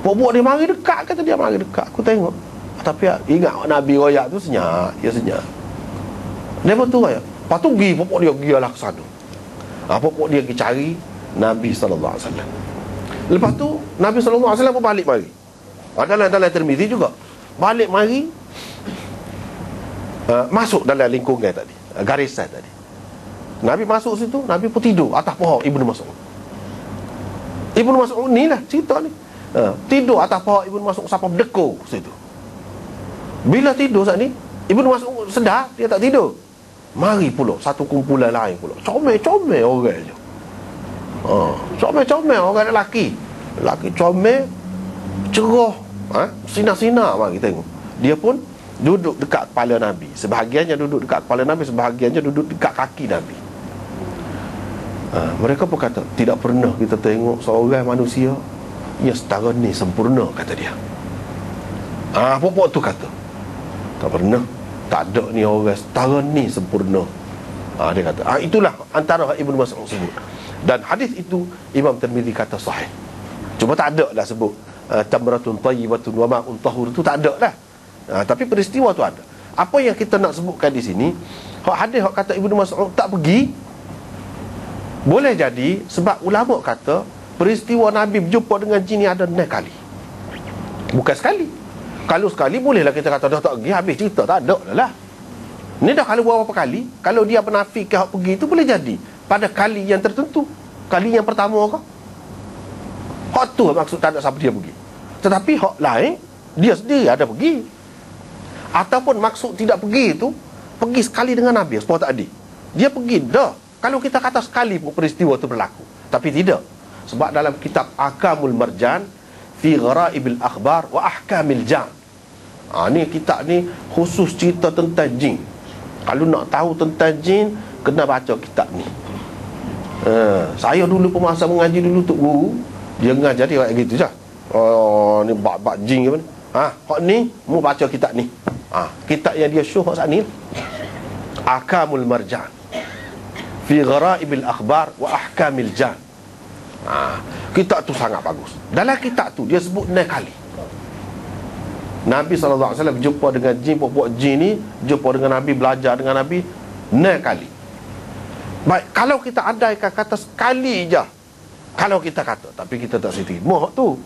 Buat dia mari dekat, kata dia mari dekat. Aku tengok. Tapi ingat Nabi royak tu senyap. Dia senyap. Lepas tu royak. Lepas tu pergi, pokok dia pergilah ke sana. Pokok dia pergi cari Nabi SAW. Lepas tu Nabi SAW pun balik mari. Dalam Tirmizi juga. Balik mari, masuk dalam lingkungan tadi, garisan tadi. Nabi masuk situ, Nabi pun tidur atas pohon Ibnu Mas'ud. Ibnu Mas'ud ni lah cerita ni. Tidur atas pohon Ibnu Mas'ud sampai berdekor situ. Bila tidur saat ni, Ibnu Mas'ud sedar dia tak tidur. Mari pula satu kumpulan lain pula. Comel-comel orang je. Comel-comel orang lelaki. Lelaki comel, cerah, sinar-sinar mari tengok. Dia pun duduk dekat kepala Nabi. Sebahagiannya duduk dekat kepala Nabi, sebahagiannya duduk dekat kaki Nabi. Mereka pun kata, tidak pernah kita tengok seorang manusia yang setara ni sempurna, kata dia. Pokok tu kata, tak pernah, tak ada ni orang setara ni sempurna. Dia kata, itulah antara Ibnu Mas'ud sebut. Dan hadis itu Imam Tirmizi kata sahih. Cuma tak ada lah sebut tamratun tayyibatun wa ma'un tahur, tu tak ada lah. Tapi peristiwa tu ada. Apa yang kita nak sebutkan di sini, hadis hak kata Ibnu Mas'ud tak pergi, boleh jadi sebab ulama kata peristiwa Nabi berjumpa dengan jin ni ada 6 kali. Bukan sekali. Kalau sekali bolehlah kita kata dah tak pergi, habis cerita, tak ada lah. Ni dah kalau berapa kali, kalau dia menafikan hak pergi tu boleh jadi pada kali yang tertentu. Kali yang pertama ke? Hak tu maksud tak ada siapa dia pergi. Tetapi hak lain dia sendiri ada pergi. Ataupun maksud tidak pergi itu pergi sekali dengan Nabi sepuluh tak ada. Dia pergi dah. Kalau kita kata sekali pun peristiwa itu berlaku. Tapi tidak. Sebab dalam kitab Ahkamul Marjan fi Ghara'ibil Akhbar wa Ahkamil Jan, ni kitab ni khusus cerita tentang jin. Kalau nak tahu tentang jin, kena baca kitab ni. Saya dulu pemasa mengaji dulu Tok Guru, dia ngajar dia kayak gitu je. Ni bab-bab jin ke mana? Hak ni mu baca kitab ni. Kitab yang dia syuh saat ni, Ahkamul Marjan fi Ghara'ibil Akhbar wa Ahkamil Jan. Kitab tu sangat bagus. Dalam kitab tu dia sebut 6 kali Nabi SAW berjumpa dengan jin. Pokok jin ni jumpa dengan Nabi, belajar dengan Nabi 6 kali. Baik, kalau kita andaikan kata sekali je, kalau kita kata, tapi kita tak terima tu,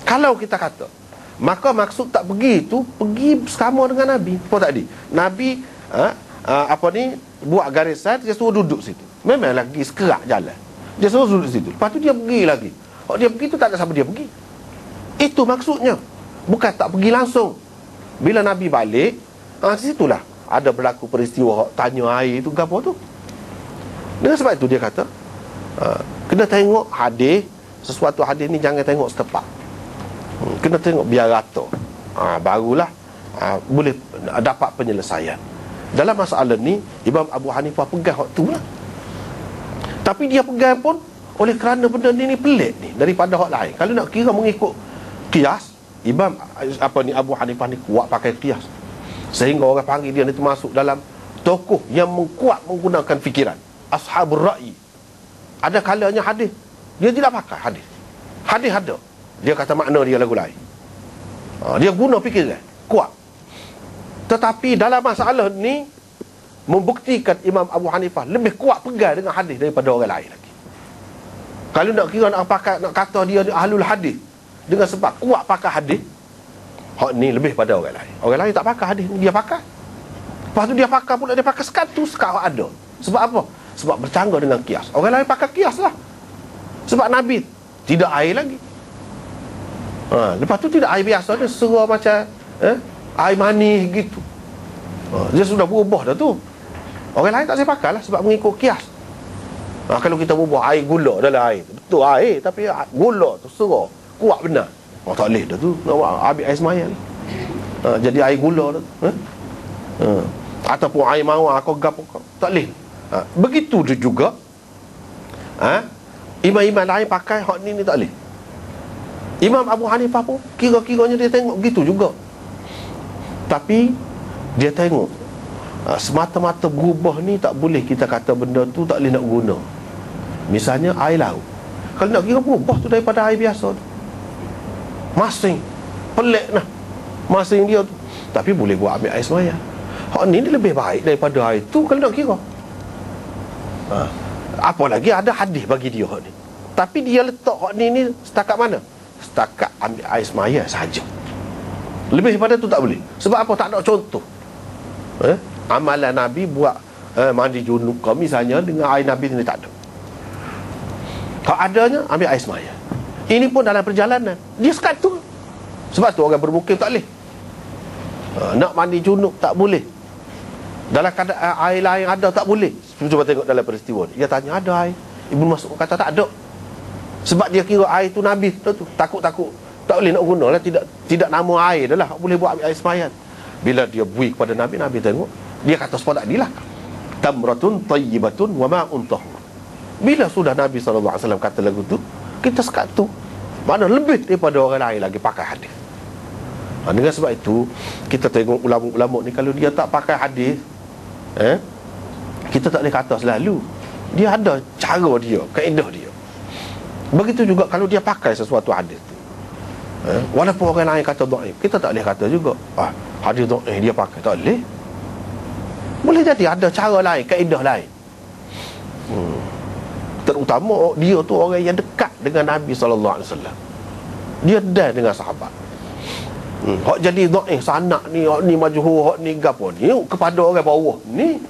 kalau kita kata, maka maksud tak pergi tu pergi sama dengan Nabi. Apa tadi? Nabi buat garisan, dia suruh duduk situ. Memang lagi sekerak jalan, dia suruh duduk situ. Lepas tu dia pergi lagi. Kalau dia pergi tu tak ada siapa dia pergi. Itu maksudnya. Bukan tak pergi langsung. Bila Nabi balik, situlah ada berlaku peristiwa tanya air tu, apa tu. Dengan sebab itu dia kata, kena tengok hadis. Sesuatu hadis ni jangan tengok setepak. Kena tengok biar rata. Barulah boleh dapat penyelesaian. Dalam masalah ni Imam Abu Hanifah pegang hak tu lah. Tapi dia pegang pun oleh kerana benda ni pelik ni daripada hak lain. Kalau nak kira mengikut kias, Imam Abu Hanifah ni kuat pakai kias, sehingga orang panggil dia ni termasuk dalam tokoh yang kuat menggunakan fikiran, ashabur ra'i. Ada kalanya hadis dia tidak pakai hadis. Hadis ada, dia kata makna dia lagu lain. Dia guna fikiran kuat. Tetapi dalam masalah ni membuktikan Imam Abu Hanifah lebih kuat pegang dengan hadis daripada orang lain lagi. Kalau nak kira nak kata dia ahlul hadis dengan sebab kuat pakai hadis, hak ni lebih pada orang lain. Orang lain tak pakai hadis, dia pakai. Lepas tu dia pakai pula, dia pakai sekatu sekat ada. Sebab apa? Sebab bercanggah dengan kias. Orang lain pakai kias lah. Sebab Nabi tidak air lagi. Lepas tu tidak air biasa, dia serah macam air manis gitu. Dia sudah berubah dah tu. Orang lain tak saya pakai lah sebab mengikut kias. Kalau kita berubah air gula dalam air tu, betul air, tapi gula tu serah kuat benar. Tak boleh dah tu. Nak ambil air semayang jadi air gula tu. Ataupun air mawar kau gapo, tak boleh. Begitu juga imam-imam lain pakai hak ni tak boleh. Imam Abu Hanifah pun kira-kiranya dia tengok begitu juga. Tapi dia tengok semata-mata berubah ni tak boleh kita kata benda tu tak boleh nak guna. Misalnya air laut, kalau nak kira berubah tu daripada air biasa tu, Masing. Pelik nah. Masing dia tu. Tapi boleh buat ambil air semaya. Hak ni dia lebih baik daripada air tu kalau nak kira. Apa lagi ada hadis bagi dia hak ni. Tapi dia letak hak ni setakat mana? Setakat ambil air semaya saja. Lebih daripada tu tak boleh. Sebab apa? Tak ada contoh. Amalan Nabi buat mandi junub kau misalnya dengan air Nabi ni tak ada. Hak adanya ambil air semaya. Ini pun dalam perjalanan. Dia sekat tu. Sebab tu orang bermukim tak boleh. Nak mandi junub tak boleh. Dalam keadaan air lain ada tak boleh. Cuba tengok dalam peristiwa ni. Dia tanya ada air. Ibnu Mas'ud kata tak ada. Sebab dia kira air tu Nabi tu. Takut-takut tak boleh nak guna lah. Tidak nama air dah lah. Boleh buat ambil air semayan. Bila dia bui kepada Nabi, Nabi tengok. Dia kata sepatutnya adilah. Tamratun tayyibatun wa ma'un tahur. Bila sudah Nabi SAW kata lagu tu, kita sekat tu. Mana lebih daripada orang lain lagi pakai hadis. Dengan sebab itu, kita tengok ulama-ulama ni, kalau dia tak pakai hadis, kita tak boleh kata selalu. Dia ada cara dia, kaedah dia. Begitu juga kalau dia pakai sesuatu hadis tu. Walaupun orang lain kata dhaif, kita tak boleh kata juga hadis dhaif dia pakai, tak boleh. Boleh jadi ada cara lain, kaedah lain. Terutama dia tu orang yang dekat dengan Nabi SAW. Dia dah dengan sahabat. Hak jadi dhaif sanak ni, hak ni majhul, hak ni gapo ni kepada orang bawah ni,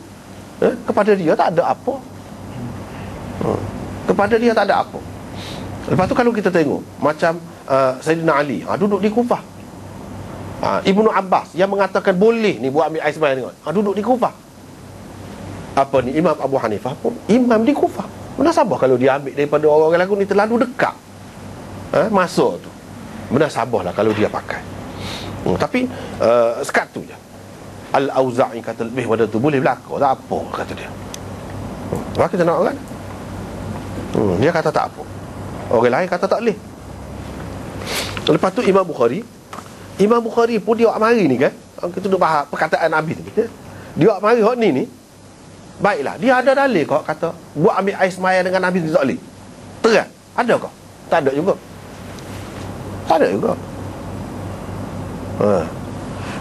kepada dia tak ada apa. Kepada dia tak ada apa. Lepas tu kalau kita tengok macam Sayyidina Ali duduk di Kufah. Ibnu Abbas yang mengatakan boleh ni buat ambil air sembahyang ni, duduk di Kufah. Apa ni, Imam Abu Hanifah pun imam di Kufah. Munasabah kalau dia ambil daripada orang-orang lagu ni terlalu dekat masa tu. Munasabah lah kalau dia pakai. Tapi sekat tu je. Al-Auza'i kata lebih pada tu boleh berlaku, tak apa kata dia. Maka kita nak kan, dia kata tak apa. Orang lain kata tak boleh. Lepas tu Imam Bukhari pun dia mari ni kan. Kita duk faham perkataan Nabi ni. Dia mari hak ni. Baiklah, dia ada dalil kau kata buat ambil air semaya dengan Nabi tak boleh. Terang. Ada kau? Tak ada juga. Tak ada juga.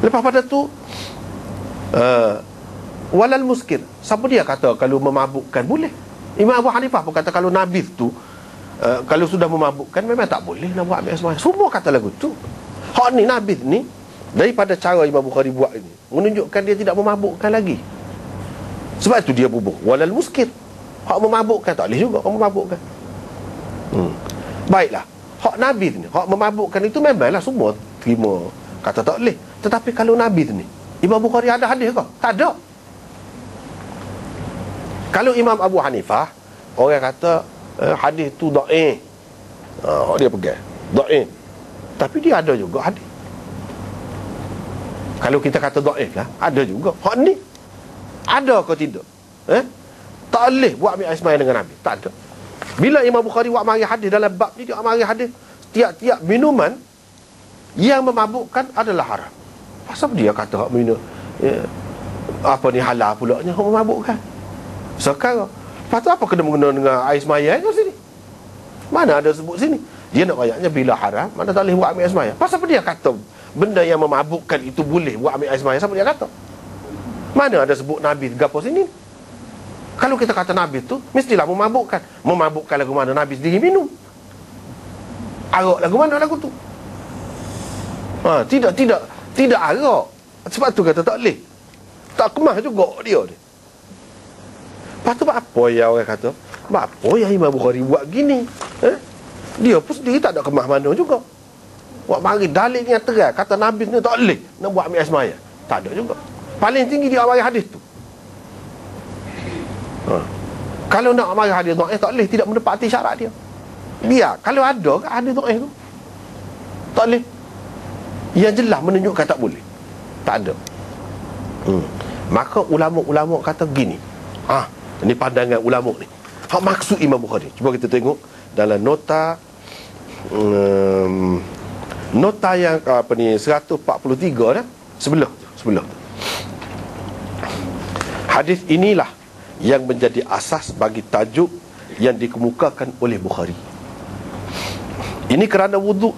Lepas pada tu walal muskir. Siapa dia kata kalau memabukkan boleh? Imam Abu Hanifah pun kata kalau Nabi tu kalau sudah memabukkan memang tak boleh nak buat ambil air semaya. Semua kata lagu tu. Hak ni Nabi ni daripada cara Imam Bukhari buat ini menunjukkan dia tidak memabukkan lagi. Sebab itu dia bubuh walal muskir. Hak memabukkan tak boleh juga. Hak memabukkan. Baiklah, hak Nabi ni, hak memabukkan itu memanglah semua terima kata tak boleh. Tetapi kalau Nabi ni, Imam Bukhari ada hadis ke? Tak ada. Kalau Imam Abu Hanifah, orang kata hadis tu dhaif. Dia pegang dhaif. Tapi dia ada juga hadis. Kalau kita kata dhaif lah, ada juga. Hak ni ada ke tidak? Tak boleh buat ambil air sembahyang dengan Nabi. Tak ada. Bila Imam Bukhari buat mari hadis dalam bab ni, dia mari hadis tiap-tiap minuman yang memabukkan adalah haram. Pasal dia kata hak minum apa ni halal pula nya hak memabukkan. Sekarang lepas tu apa kena mengena dengan air sembahyang kat sini? Mana ada sebut sini? Dia nak ayatnya bila haram, mana tak boleh buat ambil air sembahyang. Pasal apa dia kata benda yang memabukkan itu boleh buat ambil air sembahyang? Siapa dia kata? Mana ada sebut Nabi gapo sini? Kalau kita kata Nabi tu mestilah memabukkan. Memabukkan lagu mana Nabi sendiri minum? Arak lagu mana lagu tu? Tidak arak. Sebab tu kata tak boleh. Tak kemah juga dia. Lepas tu apa yang orang kata? Apa yang Imam Bukhari buat gini? Dia pun sendiri tak ada kemah mana juga. Buat mari dalil yang terang kata Nabi ni tak boleh nak buat ambil air sembahyang. Tak ada juga. Paling tinggi dia mari hadis tu. Kalau nak mari hadis dhaif tak boleh, tidak menepati syarat dia. Biar kalau ada ke hadis dhaif tu tak boleh. Yang jelas menunjukkan tak boleh. Tak ada. Maka ulama-ulama kata gini. Ini pandangan ulama ni. Hak maksud Imam Bukhari. Cuba kita tengok dalam nota nota yang 143 dah sebelah tu. Hadis inilah yang menjadi asas bagi tajuk yang dikemukakan oleh Bukhari. Ini kerana wudu